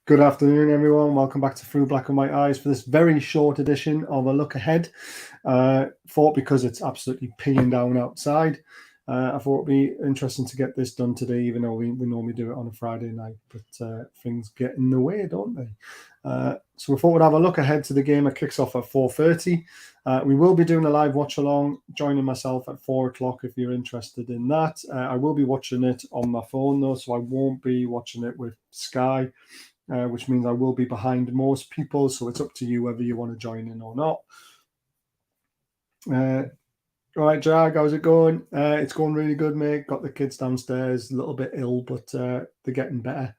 Good afternoon, everyone. Welcome back to Through Black and White Eyes for this very short edition of a look ahead. Thought because it's absolutely peeing down outside, I thought it'd be interesting to get this done today, even though we normally do it on a Friday night. But things get in the way, don't they? So we thought we'd have a look ahead to the game. It kicks off at 4:30. We will be doing a live watch along, joining myself at 4 o'clock if you're interested in that. I will be watching it on my phone though, so I won't be watching it with Sky. Which means I will be behind most people, so it's up to you whether you want to join in or not. All right, Jag, how's it going? It's going really good, mate. Got the kids downstairs, a little bit ill, but they're getting better.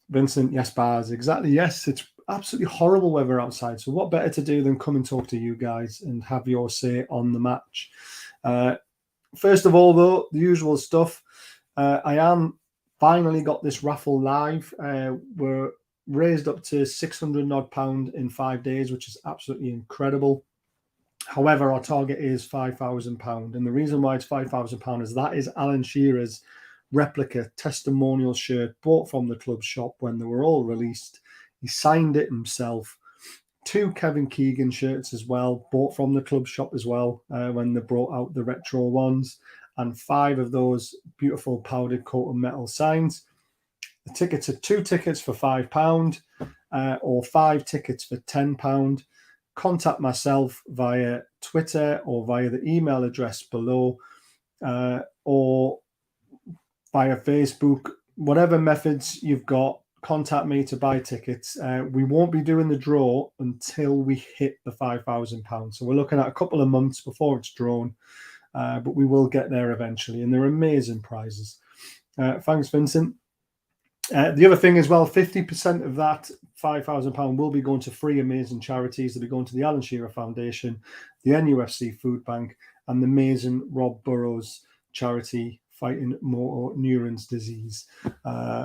Vincent, yes, bars, exactly. Yes, it's absolutely horrible weather outside, so what better to do than come and talk to you guys and have your say on the match. First of all, though, the usual stuff. I am finally got this raffle live. We're raised up to £600 in 5 days, which is absolutely incredible. However, our target is £5,000. And the reason why it's £5,000 is that is Alan Shearer's replica testimonial shirt bought from the club shop when they were all released. He signed it himself. 2 Kevin Keegan shirts as well, bought from the club shop as well when they brought out the retro ones. And 5 of those beautiful powdered coated metal signs. The tickets are 2 tickets for £5 or 5 tickets for £10. Contact myself via Twitter or via the email address below or via Facebook. Whatever methods you've got, contact me to buy tickets. We won't be doing the draw until we hit the £5,000. So we're looking at a couple of months before it's drawn. But we will get there eventually, and they're amazing prizes. Thanks, Vincent. The other thing as well, 50% of that £5,000 will be going to 3 amazing charities. They'll be going to the Alan Shearer Foundation, the NUFC Food Bank, and the amazing Rob Burrows charity fighting motor neurons disease,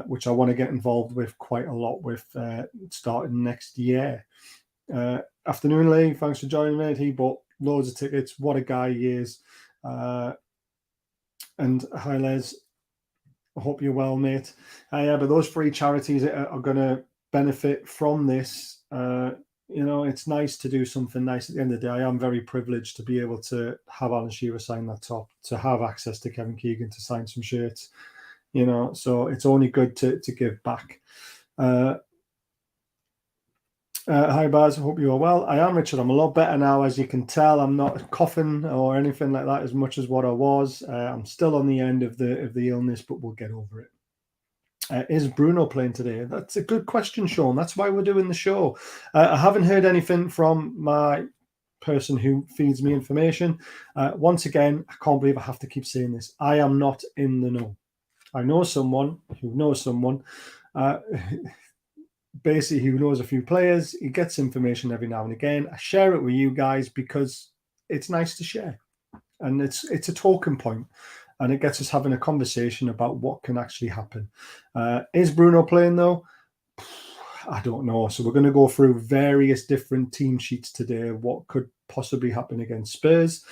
which I want to get involved with quite a lot with starting next year. Afternoon, Lee. Thanks for joining me. He bought loads of tickets. What a guy he is. And hi, Les. I hope you're well, mate. Yeah, but those 3 charities are going to benefit from this. It's nice to do something nice at the end of the day. I am very privileged to be able to have Alan Shearer sign that top, to have access to Kevin Keegan to sign some shirts. So it's only good to give back. Hi, Baz. I hope you are well. I am, Richard. I'm a lot better now, as you can tell. I'm not coughing or anything like that as much as what I was. I'm still on the end of the illness, but we'll get over it. Is Bruno playing today? That's a good question, Sean. That's why we're doing the show. I haven't heard anything from my person who feeds me information. Once again, I can't believe I have to keep saying this. I am not in the know. I know someone who knows someone. Basically, who knows a few players. He gets information every now and again. I share it with you guys because it's nice to share, and it's a talking point, and it gets us having a conversation about what can actually happen. Is Bruno playing though? I don't know. So we're going to go through various different team sheets today. What could possibly happen against Spurs?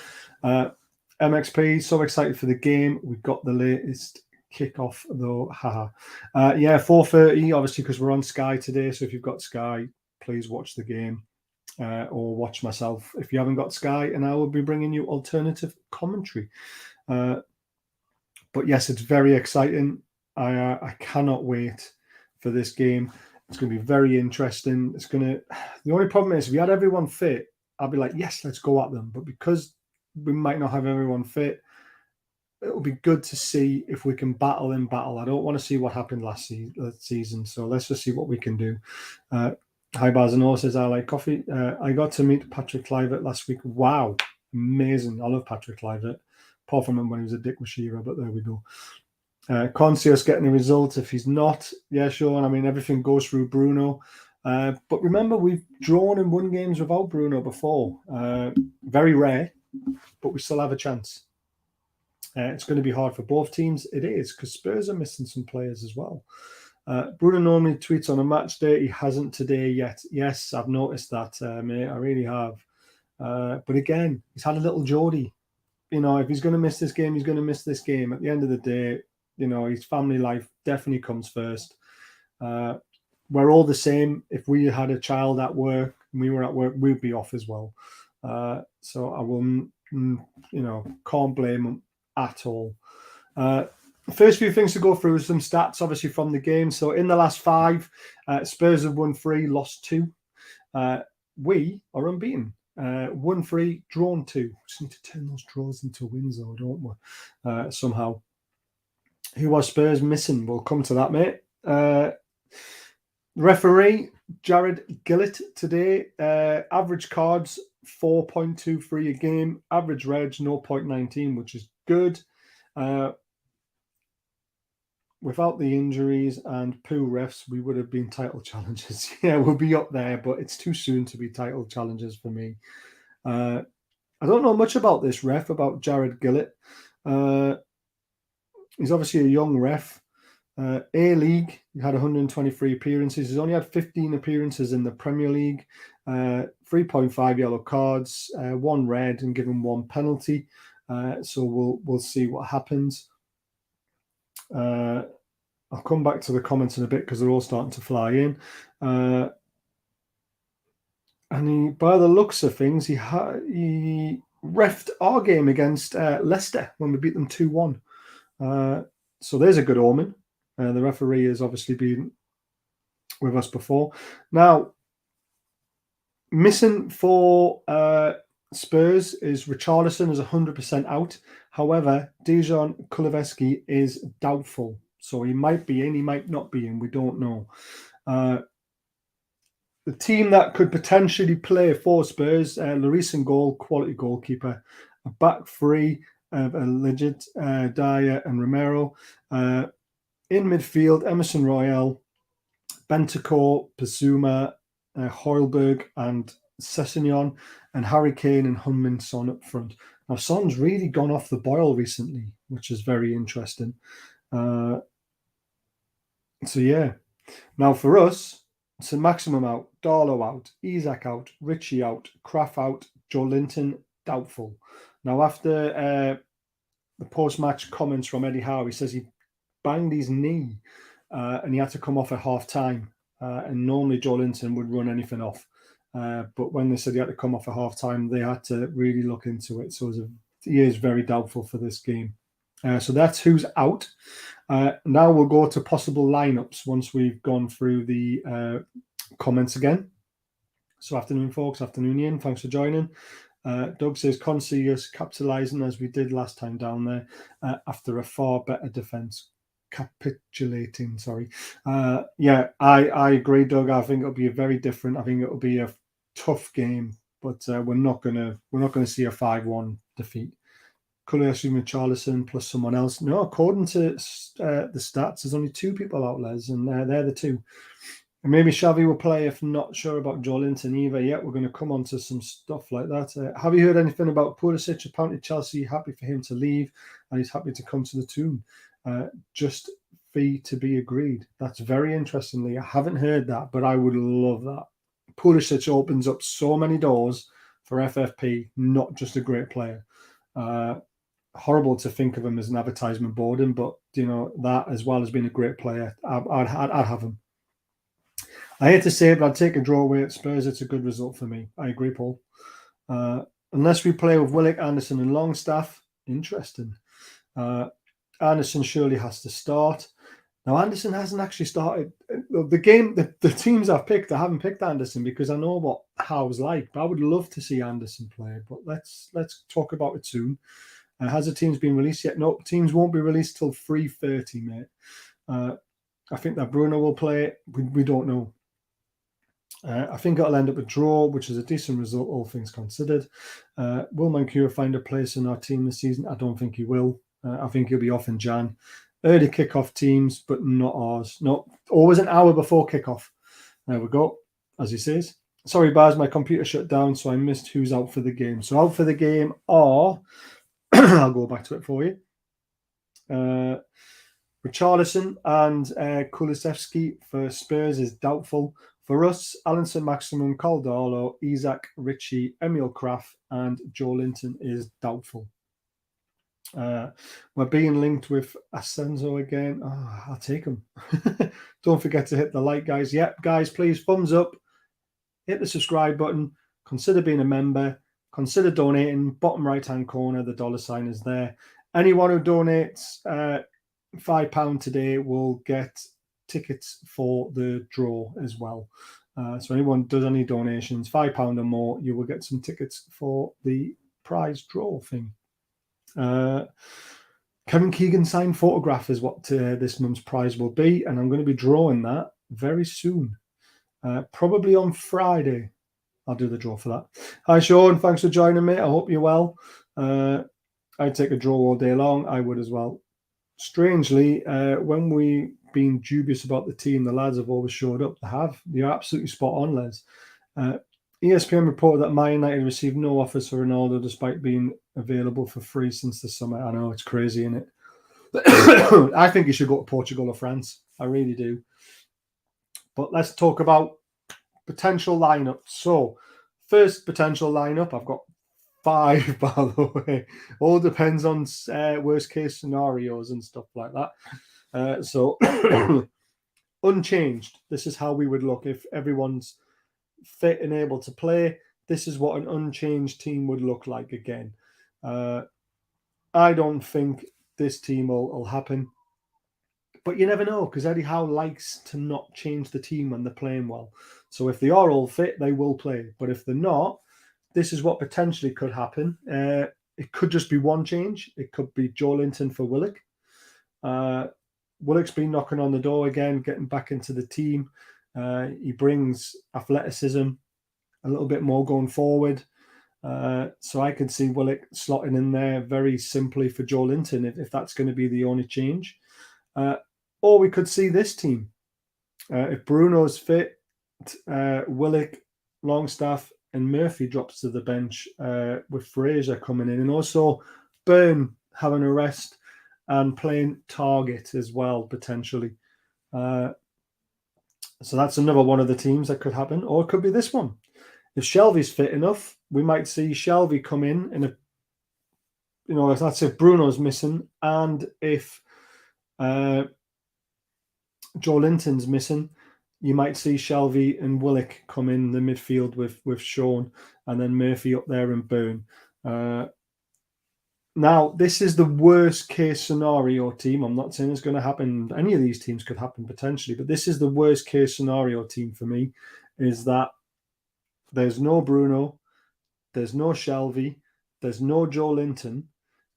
MXP, so excited for the game. We've got the latest kickoff though, haha. 4:30, obviously, because we're on Sky today. So if you've got Sky, please watch the game or watch myself if you haven't got Sky, and I will be bringing you alternative commentary. But yes, it's very exciting. I cannot wait for this game. It's going to be very interesting. The only problem is if we had everyone fit, I'd be like, yes, let's go at them. But because we might not have everyone fit, it'll be good to see if we can battle in battle. I don't want to see what happened last season, so let's just see what we can do. Hi, Bazano says, I like coffee. I got to meet Patrick Kluivert last week. Wow, amazing. I love Patrick Kluivert, apart from him when he was a dick with Shearer, but there we go. Can't see us getting a result if he's not. Yeah, sure. I mean, everything goes through Bruno. But remember, we've drawn and won games without Bruno before. Very rare, but we still have a chance. It's going to be hard for both teams. It is, because Spurs are missing some players as well. Bruno normally tweets on a match day. He hasn't today yet. Yes, I've noticed that, mate. I really have. But again, he's had a little Geordie. If he's going to miss this game, he's going to miss this game. At the end of the day, his family life definitely comes first. we're all the same. If we had a child at work and we were at work, we'd be off as well. So I will, can't blame them at all. First few things to go through is some stats, obviously, from the game. So in the last 5, Spurs have won 3, lost 2. We are unbeaten. Won 3, drawn 2. Just need to turn those draws into wins, though, don't we? Somehow. Who was Spurs missing? We'll come to that, mate. Referee Jared Gillett today. Average cards 4.23 a game. Average reg 0.19, which is good. Without the injuries and poo refs, we would have been title challengers. Yeah, we'll be up there, but it's too soon to be title challengers for me. I don't know much about this ref, about Jared Gillett. He's obviously a young ref. A-League, he had 123 appearances. He's only had 15 appearances in the Premier League. 3.5 yellow cards, 1 red, and given 1 penalty. So we'll see what happens. I'll come back to the comments in a bit because they're all starting to fly in. And he, by the looks of things, he reffed our game against Leicester when we beat them 2-1. So there's a good omen. The referee has obviously been with us before. Now, missing for Spurs is Richarlison is 100% out. However, Dejan Kulusevski is doubtful. So he might be in, he might not be in. We don't know. The team that could potentially play for Spurs, Lloris in goal, quality goalkeeper. A back three of a legit Dyer and Romero. In midfield, Emerson Royale, Bentancur, Pasuma, Højlberg and Sessegnon, and Harry Kane and Heung-min Son up front. Now, Son's really gone off the boil recently, which is very interesting. So, yeah. Now, for us, it's a maximum out. Darlow out, Isak out, Ritchie out, Kraft out, Joe Linton doubtful. Now, after the post-match comments from Eddie Howe, he says he banged his knee and he had to come off at half-time. And normally Joe Linton would run anything off. But when they said he had to come off at half-time, they had to really look into it. So he is very doubtful for this game. So that's who's out. Now we'll go to possible lineups once we've gone through the comments again. So afternoon, folks. Afternoon, Ian. Thanks for joining. Doug says, can't see us capitalising as we did last time down there after a far better defence. Capitulating, sorry. Yeah, I agree, Doug. I think it'll be a very different. I think it'll be a tough game, but we're not gonna see a 5-1 defeat. Kulusevski, Richarlison plus someone else. No, according to the stats, there's only 2 people out, Les, and they're the 2. And maybe Xavi will play if not sure about Joe Linton either. Yeah, we're going to come on to some stuff like that. Have you heard anything about Pulisic? Apparently Chelsea happy for him to leave and he's happy to come to the Toon. Just fee to be agreed. That's very interestingly. I haven't heard that, but I would love that. Pulisic opens up so many doors for FFP, not just a great player. Horrible to think of him as an advertisement boarding, but that as well as being a great player, I'd have him. I hate to say it, but I'd take a draw away at Spurs. It's a good result for me. I agree, Paul. Unless we play with Willock, Anderson and Longstaff, interesting. Anderson surely has to start. Now, Anderson hasn't actually started. The game, the teams I've picked, I haven't picked Anderson because I know what Howe's like. But I would love to see Anderson play. But let's talk about it soon. Has the teams been released yet? No, teams won't be released till 3:30, mate. I think that Bruno will play. We don't know. I think it'll end up a draw, which is a decent result, all things considered. Will Mancur find a place in our team this season? I don't think he will. I think he'll be off in Jan. Early kickoff teams, but not ours. No, always an hour before kickoff. There we go, as he says. Sorry, Baz, my computer shut down, so I missed who's out for the game. So out for the game are, I'll go back to it for you. Richarlison and Kulusevski for Spurs is doubtful. For us, Alan St-Maximin, Caldalo, Isak, Ritchie, Emil Kraft, and Joe Linton is doubtful. We're being linked with Ascenso again. Oh, I'll take them. Don't forget to hit the like, guys. Yep, guys, please, thumbs up. Hit the subscribe button. Consider being a member. Consider donating. Bottom right-hand corner, the $ is there. Anyone who donates £5 today will get tickets for the draw as well. So anyone does any donations, £5 or more, you will get some tickets for the prize draw thing. Kevin Keegan signed photograph is what this month's prize will be, and I'm going to be drawing that very soon. Probably on Friday. I'll do the draw for that. Hi, Sean. Thanks for joining me. I hope you're well. I'd take a draw all day long. I would as well. Strangely, when we've been dubious about the team, the lads have always showed up. They have. You're absolutely spot on, Les. ESPN reported that Man United received no offers for Ronaldo despite being available for free since the summer. I know, it's crazy, isn't it? I think he should go to Portugal or France. I really do. But let's talk about potential lineup. So, first potential lineup, I've got 5, by the way. All depends on worst case scenarios and stuff like that. So, unchanged. This is how we would look if everyone's fit and able to play. This is what an unchanged team would look like again. I don't think this team will happen. But you never know, because Eddie Howe likes to not change the team when they're playing well. So if they are all fit, they will play. But if they're not, this is what potentially could happen. It could just be one change. It could be Joelinton for Willock. Willock's been knocking on the door again, getting back into the team. He brings athleticism, a little bit more going forward. So I can see Willock slotting in there very simply for Joelinton if that's going to be the only change. Or we could see this team. If Bruno's fit, Willock, Longstaff, and Murphy drops to the bench with Fraser coming in. And also Byrne having a rest and playing target as well, potentially. So that's another one of the teams that could happen. Or it could be this one. If Shelvey's fit enough, we might see Shelvey come in a, if that's if Bruno's missing and if Joelinton's missing, you might see Shelvey and Willock come in the midfield with Sean and then Murphy up there and Byrne. Now, this is the worst case scenario team. I'm not saying it's going to happen. Any of these teams could happen potentially, but this is the worst case scenario team for me, is that there's no Bruno, there's no Shelvey, there's no Joelinton.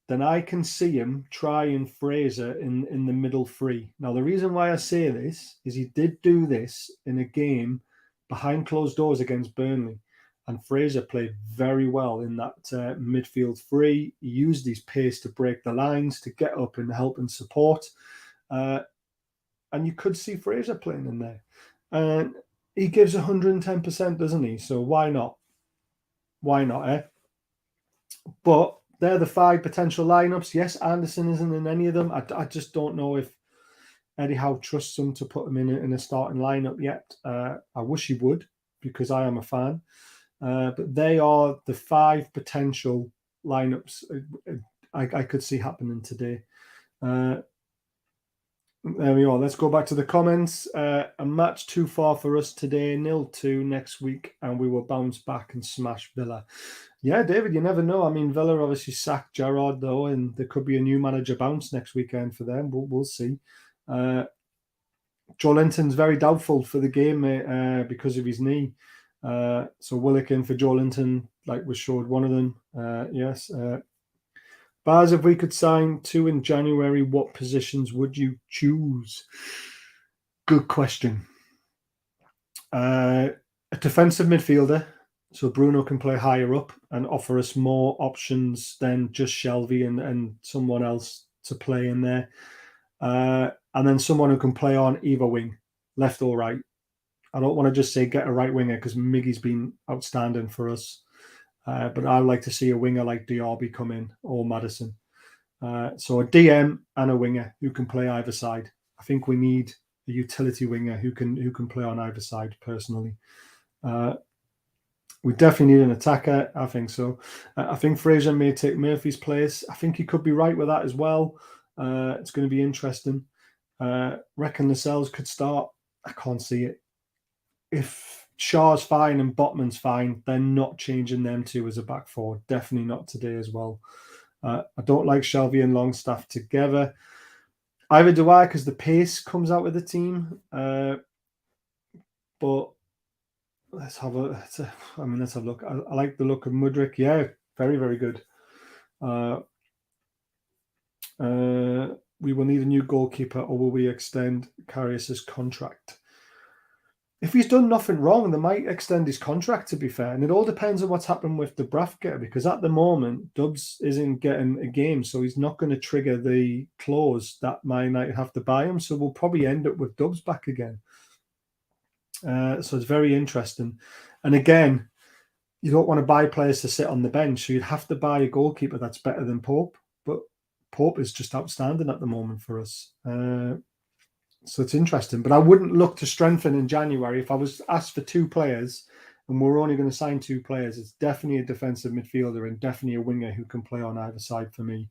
Then I can see him try and Fraser in the middle three. Now, the reason why I say this is he did do this in a game behind closed doors against Burnley. And Fraser played very well in that midfield three. He used his pace to break the lines, to get up and help and support. And you could see Fraser playing in there. And he gives 110%, doesn't he? So why not? Why not, eh? But they're the 5 potential lineups. Yes, Anderson isn't in any of them. I just don't know if Eddie Howe trusts him to put him in a starting lineup yet. I wish he would, because I am a fan. But they are the 5 potential lineups I could see happening today. There we are. Let's go back to the comments. A match too far for us today. 0-2 next week, and we will bounce back and smash Villa. Yeah, David, you never know. I mean, Villa obviously sacked Gerrard, though, and there could be a new manager bounce next weekend for them. We'll see. Joelinton's very doubtful for the game because of his knee. So Willock in for Joelinton, like we showed one of them. Yes. Baz, if we could sign 2 in January, what positions would you choose? Good question. A defensive midfielder, so Bruno can play higher up and offer us more options than just Shelvey and someone else to play in there. And then someone who can play on either wing, left or right. I don't want to just say get a right winger because Miggy's been outstanding for us. But I'd like to see a winger like Diaby come in or Maddison. So a DM and a winger who can play either side. I think we need a utility winger who can play on either side personally. We definitely need an attacker. I think so. I think Fraser may take Murphy's place. I think he could be right with that as well. It's going to be interesting. Reckon Lascelles could start. I can't see it. If Shaw's fine and Botman's fine, they're not changing them two as a back four. Definitely not today as well. I don't like Shelby and Longstaff together. Either do I, because the pace comes out with the team. But let's have a look. I like the look of Mudryk. Yeah, very, very good. We will need a new goalkeeper, or will we extend Karius's contract? If he's done nothing wrong, they might extend his contract, to be fair. And it all depends on what's happening with the Dubravka, because at the moment, Dubs isn't getting a game, so he's not going to trigger the clause that Man United have to buy him. So we'll probably end up with Dubs back again. So it's very interesting. And again, you don't want to buy players to sit on the bench, so you'd have to buy a goalkeeper that's better than Pope. But Pope is just outstanding at the moment for us. So it's interesting. But I wouldn't look to strengthen in January. If I was asked for two players and we're only going to sign two players, it's definitely a defensive midfielder and definitely a winger who can play on either side for me.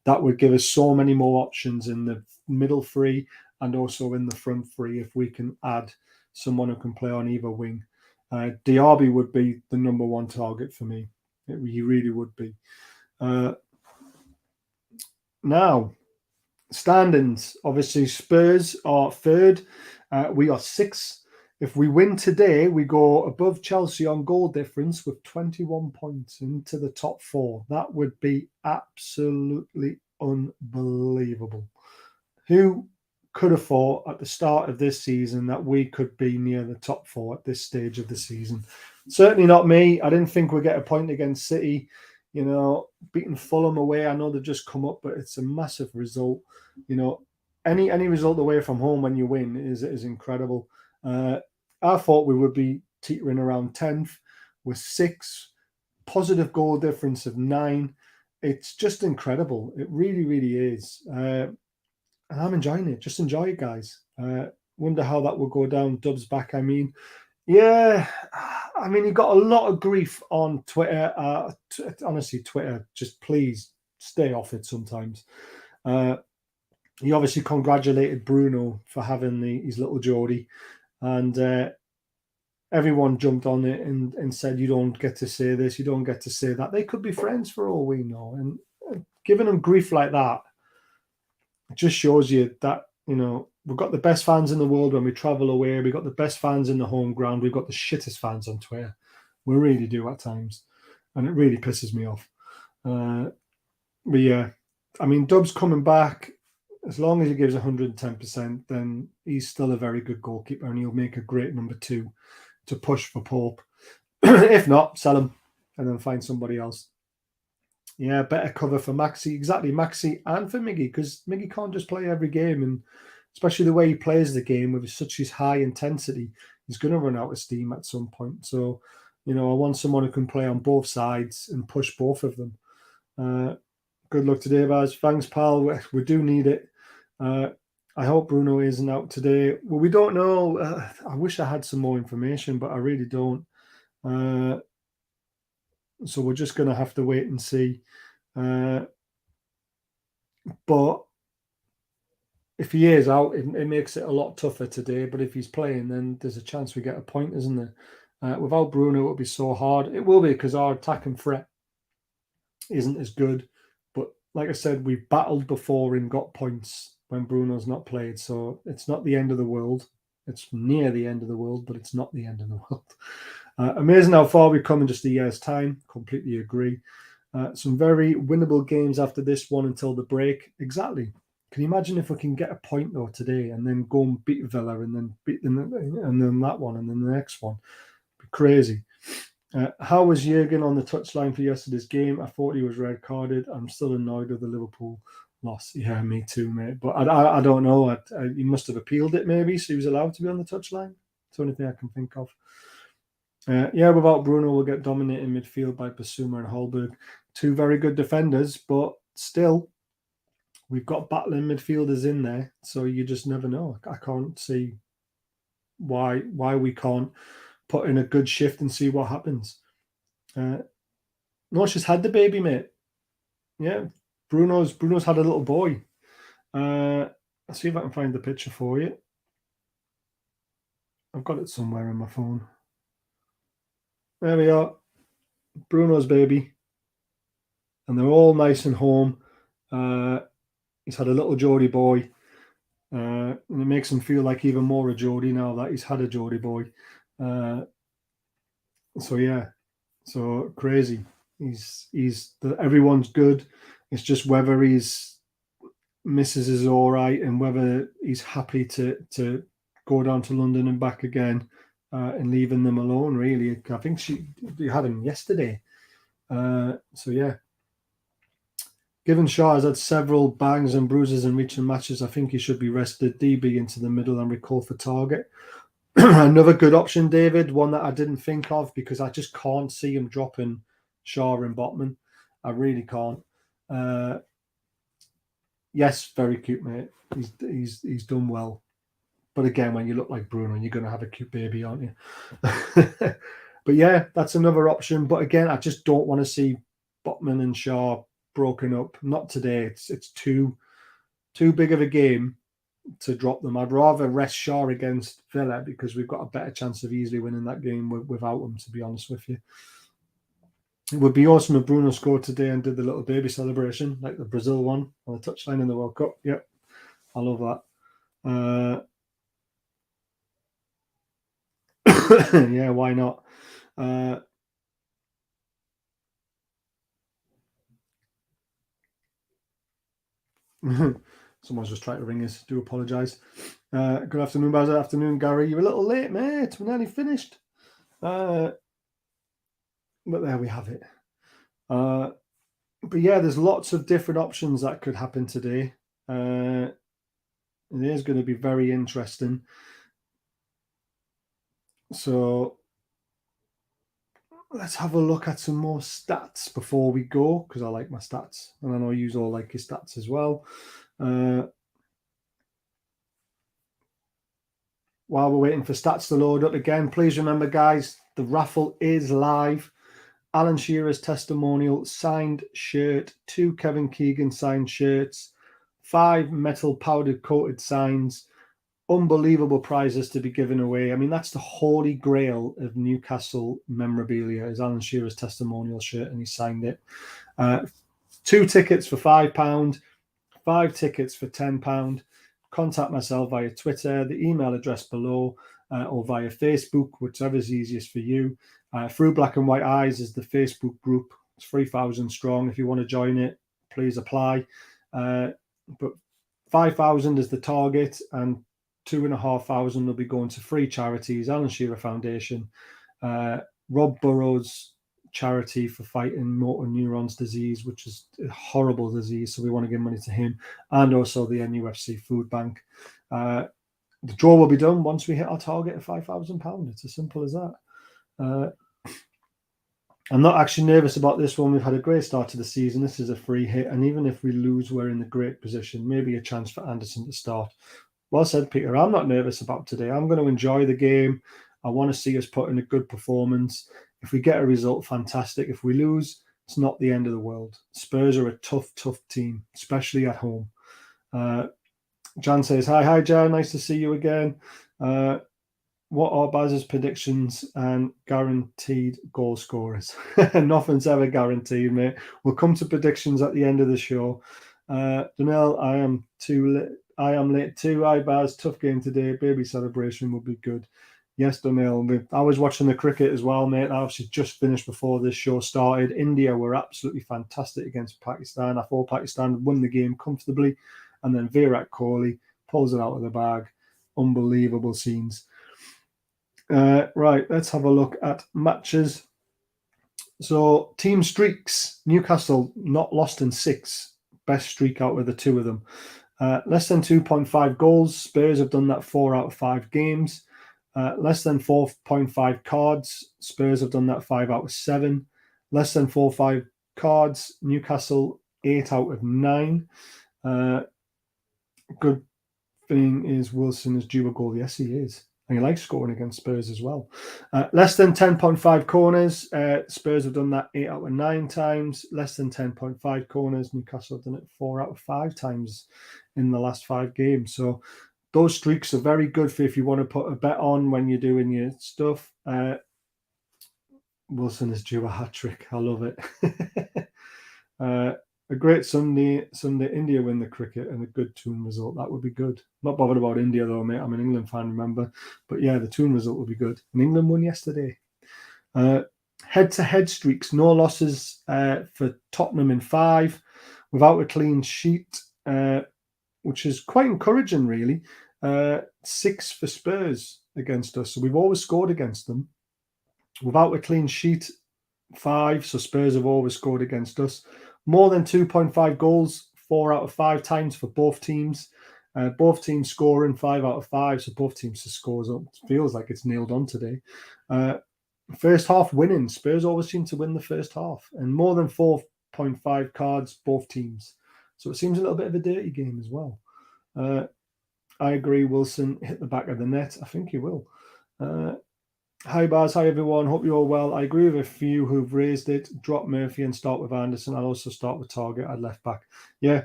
That would give us so many more options in the middle three and also in the front three if we can add someone who can play on either wing. Diaby would be the number one target for me. He really would be. Now, standings. Obviously, Spurs are third. We are sixth. If we win today, we go above Chelsea on goal difference with 21 points into the top four. That would be absolutely unbelievable. Who could have thought at the start of this season that we could be near the top four at this stage of the season? Certainly not me. I didn't think we'd get a point against City. You know, beating Fulham away, I know they've just come up, but it's a massive result. You know, any result away from home when you win is incredible. I thought we would be teetering around 10th with 6, positive goal difference of 9. It's just incredible. It really, really is. And I'm enjoying it. Just enjoy it, guys. Wonder how that will go down. Dubs back, I mean. Yeah, I mean, he got a lot of grief on Twitter. Honestly, Twitter, just please stay off it sometimes. He obviously congratulated Bruno for having his little Geordie, and everyone jumped on it and said, you don't get to say this, you don't get to say that. They could be friends for all we know. And giving them grief like that, it just shows you that, you know, we've got the best fans in the world when we travel away. We've got the best fans in the home ground. We've got the shittest fans on Twitter. We really do at times. And it really pisses me off. But yeah, I mean, Dub's coming back. As long as he gives 110%, then he's still a very good goalkeeper and he'll make a great number 2 to push for Pope. If not, sell him and then find somebody else. Yeah, better cover for Maxi. Exactly, Maxi and for Miggy, because Miggy can't just play every game, and especially the way he plays the game with such his high intensity, he's going to run out of steam at some point. So, you know, I want someone who can play on both sides and push both of them. Good luck today, Baz. Thanks, pal. We do need it. I hope Bruno isn't out today. Well, we don't know. I wish I had some more information, but I really don't. So we're just going to have to wait and see. But if he is out, it makes it a lot tougher today. But if he's playing, then there's a chance we get a point, isn't there? Without Bruno, it would be so hard. It will be, because our attacking threat isn't as good. But like I said, we've battled before and got points when Bruno's not played. So it's not the end of the world. It's near the end of the world, but it's not the end of the world. Amazing how far we've come in just a year's time. Completely agree. Some very winnable games after this one until the break. Exactly. Can you imagine if we can get a point though today and then go and beat Villa and then beat them and then that one and then the next one? Be crazy. How was Jurgen on the touchline for yesterday's game? I thought he was red carded. I'm still annoyed with the Liverpool loss. Yeah, me too, mate. But I don't know. He must have appealed it maybe, so he was allowed to be on the touchline. It's the only thing I can think of. Yeah, without Bruno, we'll get dominated in midfield by Basuma and Holberg. 2 very good defenders, but still, we've got battling midfielders in there, so you just never know. I can't see why we can't put in a good shift and see what happens. No, she's had the baby, mate. Yeah, Bruno's had a little boy. I'll see if I can find the picture for you. I've got it somewhere in my phone. There we are. Bruno's baby. And they're all nice and home. He's had a little Geordie boy. And it makes him feel like even more a Geordie now that he's had a Geordie boy. So yeah, so crazy. Everyone's good. It's just whether his missus is all right and whether he's happy to go down to London and back again, and leaving them alone. Really, I think you had him yesterday. So yeah. Given Shaw has had several bangs and bruises in recent matches, I think he should be rested. DB into the middle and recall for target. Another good option, David, one that I didn't think of because I just can't see him dropping Shaw and Botman. I really can't. Yes, very cute, mate. He's done well. But again, when you look like Bruno, you're going to have a cute baby, aren't you? But yeah, that's another option. But again, I just don't want to see Botman and Shaw broken up. Not today. It's too big of a game to drop them. I'd rather rest Shaw against Villa because we've got a better chance of easily winning that game without them, to be honest with you. It would be awesome if Bruno scored today and did the little baby celebration, like the Brazil one on the touchline in the World Cup. Yep, I love that. Yeah, why not? Someone's just trying to ring us. Do apologise. Good afternoon, Baz. Afternoon, Gary. You're a little late, mate. We're nearly finished. But there we have it. But yeah, there's lots of different options that could happen today. It is going to be very interesting. So let's have a look at some more stats before we go, because I like my stats, and I know you all like your stats as well. While we're waiting for stats to load up again, please remember, guys, the raffle is live. Alan Shearer's testimonial signed shirt, 2 Kevin Keegan signed shirts, 5 metal powdered coated signs, unbelievable prizes to be given away. I mean, that's the holy grail of Newcastle memorabilia, is Alan Shearer's testimonial shirt, and he signed it. 2 tickets for £5, 5 tickets for £10. Contact myself via Twitter, the email address below, or via Facebook, whichever is easiest for you. Through Black and White Eyes is the Facebook group. It's 3,000 strong. If you want to join it, please apply. But 5,000 is the target, and 2,500 will be going to 3 charities: Alan Shearer Foundation, Rob Burrows charity for fighting motor neurons disease, which is a horrible disease, so we want to give money to him, and also the NUFC food bank. The draw will be done once we hit our target of £5,000. It's as simple as that. I'm not actually nervous about this one. We've had a great start to the season. This is a free hit, and even if we lose, we're in a great position. Maybe a chance for Anderson to start. Well said, Peter. I'm not nervous about today. I'm going to enjoy the game. I want to see us put in a good performance. If we get a result, fantastic. If we lose, it's not the end of the world. Spurs are a tough team, especially at home. Jan says, hi, Jan. Nice to see you again. What are Baz's predictions and guaranteed goal scorers? Nothing's ever guaranteed, mate. We'll come to predictions at the end of the show. Donnell, I am late too. Hi, Baz. Tough game today. Baby celebration would be good. Yes, Donnell. I was watching the cricket as well, mate. I obviously just finished before this show started. India were absolutely fantastic against Pakistan. I thought Pakistan won the game comfortably. And then Virat Kohli pulls it out of the bag. Unbelievable scenes. Right, let's have a look at matches. So, team streaks. Newcastle not lost in 6. Best streak out of the 2 of them. Less than 2.5 goals. Spurs have done that 4 out of 5 games. Less than 4.5 cards. Spurs have done that 5 out of 7. Less than 4.5 cards. Newcastle 8 out of 9. Good thing is Wilson is due a goal. Yes, he is. And he likes scoring against Spurs as well. Less than 10.5 corners. Spurs have done that 8 out of 9 times. Less than 10.5 corners. Newcastle have done it 4 out of 5 times in the last 5 games. So those streaks are very good for if you want to put a bet on when you're doing your stuff. Wilson is due a hat-trick. I love it. A great Sunday India win the cricket and a good Toon result. That would be good. Not bothered about India though, mate. I'm an England fan, remember. But yeah, the Toon result would be good. And England won yesterday. Head-to-head streaks. No losses for Tottenham in 5. Without a clean sheet, which is quite encouraging, really. 6 for Spurs against us. So we've always scored against them. Without a clean sheet, 5. So Spurs have always scored against us. More than 2.5 goals, 4 out of 5 times for both teams. Both teams scoring 5 out of 5. So both teams to scores up. It feels like it's nailed on today. First half winning. Spurs always seem to win the first half. And more than 4.5 cards, both teams. So it seems a little bit of a dirty game as well. I agree. Wilson hit the back of the net. I think he will. Hi, Baz. Hi, everyone. Hope you're all well. I agree with a few who've raised it. Drop Murphy and start with Anderson. I'll also start with Target at left back. Yeah,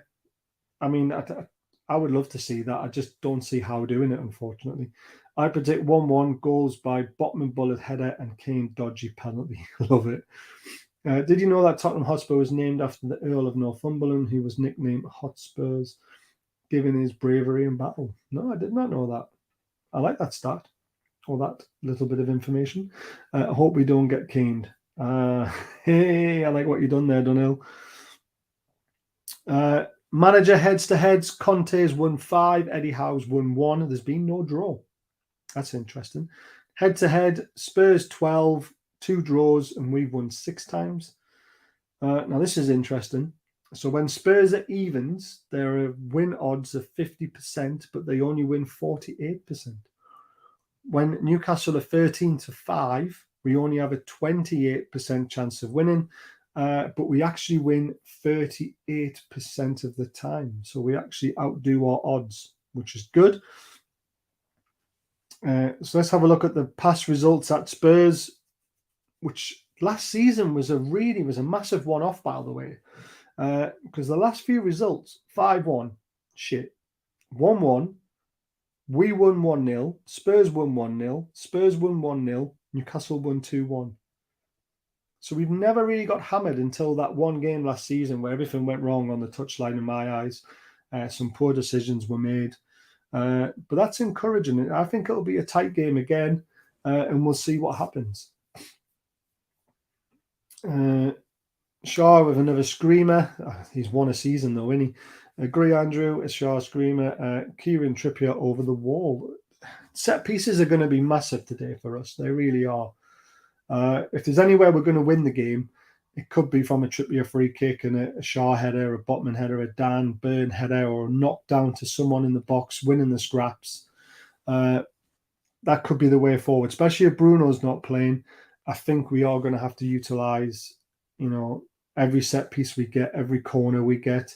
I mean, I would love to see that. I just don't see Howe doing it, unfortunately. I predict 1-1 goals by Botman bullet header and Kane dodgy penalty. Love it. Did you know that Tottenham Hotspur was named after the Earl of Northumberland, who was nicknamed Hotspurs, given his bravery in battle? No, I did not know that. I like that stat. Or that little bit of information. I hope we don't get caned. Hey, I like what you've done there, Dunhill. Manager heads-to-heads. Conte's won 5. Eddie Howe's won 1. There's been no draw. That's interesting. Head-to-head. Spurs 12. 2 draws, and we've won 6 times. Now, this is interesting. So when Spurs are evens, there are win odds of 50%, but they only win 48%. When Newcastle are 13-5, we only have a 28% chance of winning, but we actually win 38% of the time. So we actually outdo our odds, which is good. So let's have a look at the past results at Spurs, which last season was a massive one-off, by the way, because the last few results, 5-1, shit, 1-1, we won 1-0, Spurs won 1-0, Spurs won 1-0, Newcastle won 2-1. So we've never really got hammered until that one game last season where everything went wrong on the touchline in my eyes. Some poor decisions were made. But that's encouraging. I think it'll be a tight game again, and we'll see what happens. Shaw with another screamer. He's won a season though, isn't he? Agree, Andrew. A Shaw screamer. Kieran Trippier over the wall. Set pieces are going to be massive today for us. They really are. If there's anywhere we're going to win the game, it could be from a Trippier free kick and a Shaw header, a Botman header, a Dan Burn header, or a knockdown to someone in the box, winning the scraps. That could be the way forward, especially if Bruno's not playing. I think we are going to have to utilise, every set piece we get, every corner we get.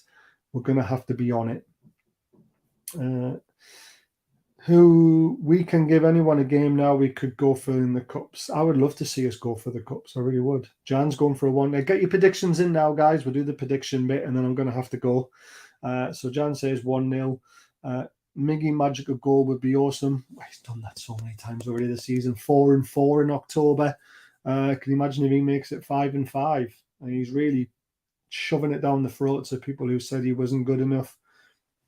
We're going to have to be on it. Who we can give anyone a game now, we could go for in the cups. I would love to see us go for the cups. I really would. Jan's going for a 1. Get your predictions in now, guys. We'll do the prediction bit and then I'm going to have to go. So Jan says 1-0. Miggy magical goal would be awesome. He's done that so many times already this season. 4-4 in October. Can you imagine if he makes it 5-5? And he's really shoving it down the throats of people who said he wasn't good enough.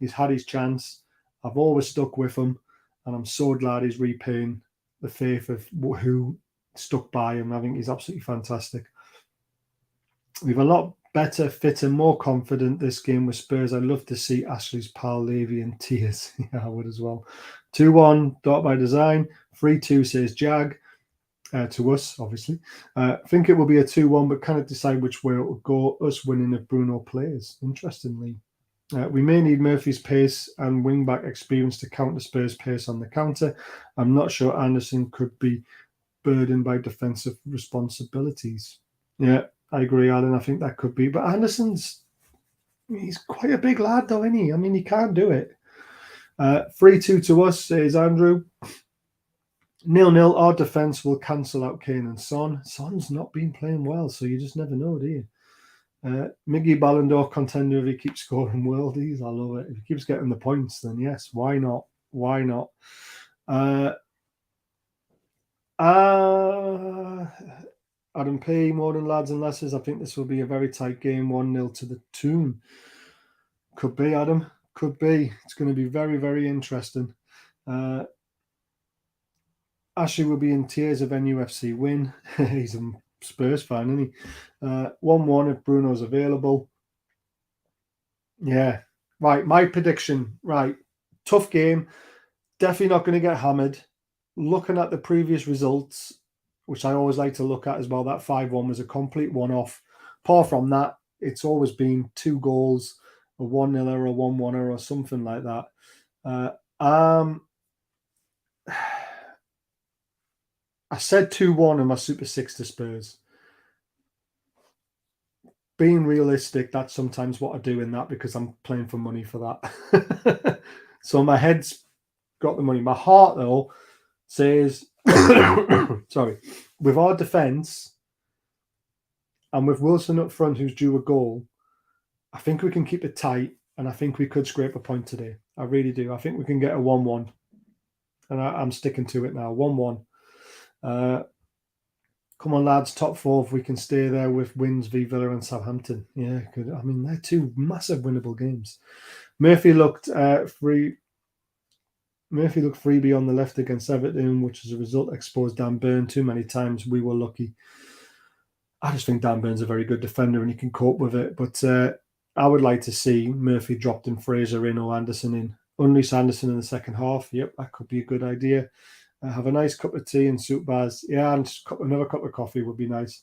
He's had his chance. I've always stuck with him, and I'm so glad he's repaying the faith of who stuck by him. I think he's absolutely fantastic. We've a lot better, fitter, more confident this game with Spurs. I'd love to see Ashley's pal Levy in tears. Yeah, I would as well. 2-1, Dot by Design. 3-2 says Jag. To us, obviously. I think it will be a 2-1, but kind of decide which way it will go. Us winning if Bruno plays. Interestingly, we may need Murphy's pace and wing-back experience to counter Spurs' pace on the counter. I'm not sure Anderson could be burdened by defensive responsibilities. Yeah, I agree, Alan. I think that could be. But he's quite a big lad, though, isn't he? I mean, he can't do it. 3-2 to us, says Andrew. 0-0. Our defence will cancel out Kane and Son. Son's not been playing well, so you just never know, do you? Miggy Ballon d'Or contender if he keeps scoring worldies. I love it. If he keeps getting the points, then yes, why not? Why not? Adam P, more than lads and lasses. I think this will be a very tight game, 1-0 to the Toon. Could be, Adam. Could be. It's going to be very, very interesting. Ashley will be in tears of NUFC win. He's a Spurs fan, isn't he? 1-1 if Bruno's available. Yeah. Right, my prediction. Right. Tough game. Definitely not going to get hammered. Looking at the previous results, which I always like to look at as well, that 5-1 was a complete one-off. Apart from that, it's always been 2 goals, a 1-0 or a 1-1 or something like that. I said 2-1 in my Super 6 to Spurs. Being realistic, that's sometimes what I do in that because I'm playing for money for that. So my head's got the money. My heart, though, says, sorry, with our defence and with Wilson up front, who's due a goal, I think we can keep it tight, and I think we could scrape a point today. I really do. I think we can get a 1-1, and I'm sticking to it now. 1-1. Come on, lads, top 4 if we can stay there with wins v Villa and Southampton. Yeah, good. I mean, they're 2 massive winnable games. Murphy looked free. Murphy looked freebie on the left against Everton, which as a result exposed Dan Burn too many times. We were lucky. I just think Dan Burn's a very good defender and he can cope with it. But I would like to see Murphy dropped and Fraser in or Anderson in. Unleash Anderson in the second half. Yep, that could be a good idea. Have a nice cup of tea and soup bars. Yeah, and another cup of coffee would be nice.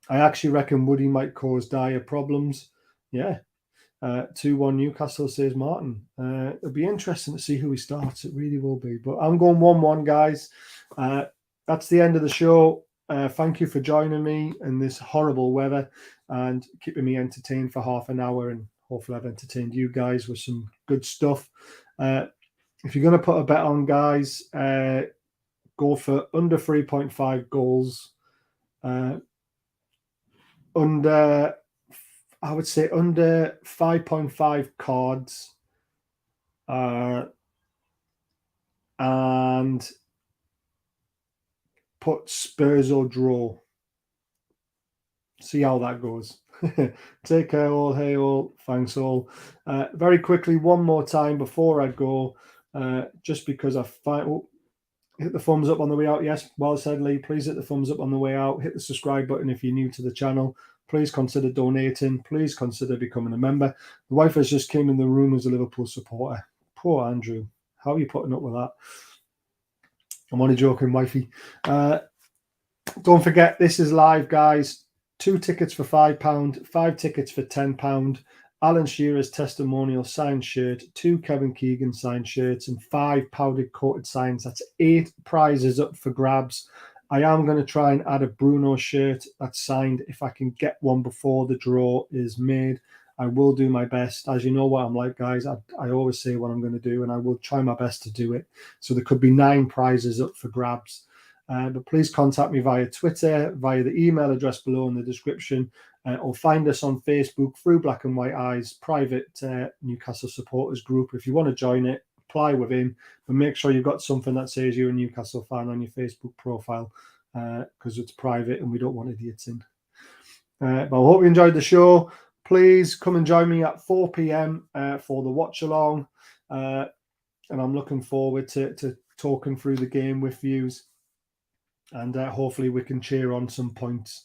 I actually reckon Woody might cause dire problems. Yeah. 2-1 Newcastle, says Martin. It'll be interesting to see who he starts. It really will be. But I'm going 1-1, guys. That's the end of the show. Thank you for joining me in this horrible weather and keeping me entertained for half an hour. And hopefully I've entertained you guys with some good stuff. If you're going to put a bet on, guys, go for under 3.5 goals. I would say under 5.5 cards. And put Spurs or draw. See how that goes. Take care all. Hey all. Thanks all. Very quickly, one more time before I go, just because I find... hit the thumbs up on the way out. Yes, well said, Lee. Please hit the thumbs up on the way out. Hit the subscribe button if you're new to the channel. Please consider donating. Please consider becoming a member. The wife has just came in the room as a Liverpool supporter. Poor Andrew. How are you putting up with that? I'm only joking, wifey. Don't forget, this is live, guys. 2 tickets for £5, 5 tickets for £10. Alan Shearer's testimonial signed shirt, 2 Kevin Keegan signed shirts, and 5 powdered coated signs. That's 8 prizes up for grabs. I am going to try and add a Bruno shirt that's signed if I can get one before the draw is made. I will do my best. As you know what I'm like, guys, I always say what I'm going to do, and I will try my best to do it. So there could be 9 prizes up for grabs. But please contact me via Twitter, via the email address below in the description, or find us on Facebook through Black and White Eyes, private Newcastle supporters group. If you want to join it, apply within, but make sure you've got something that says you're a Newcastle fan on your Facebook profile, because it's private and we don't want idiots in. But I hope you enjoyed the show. Please come and join me at 4 p.m. For the watch along, and I'm looking forward to talking through the game with yous. And hopefully we can cheer on some points.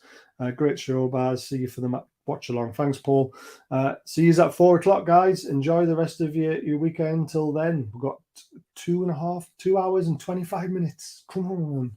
Great show, Baz. See you for the watch along. Thanks, Paul. See you at 4 o'clock, guys. Enjoy the rest of your weekend. Till then, we've got 2 hours and 25 minutes. Come on.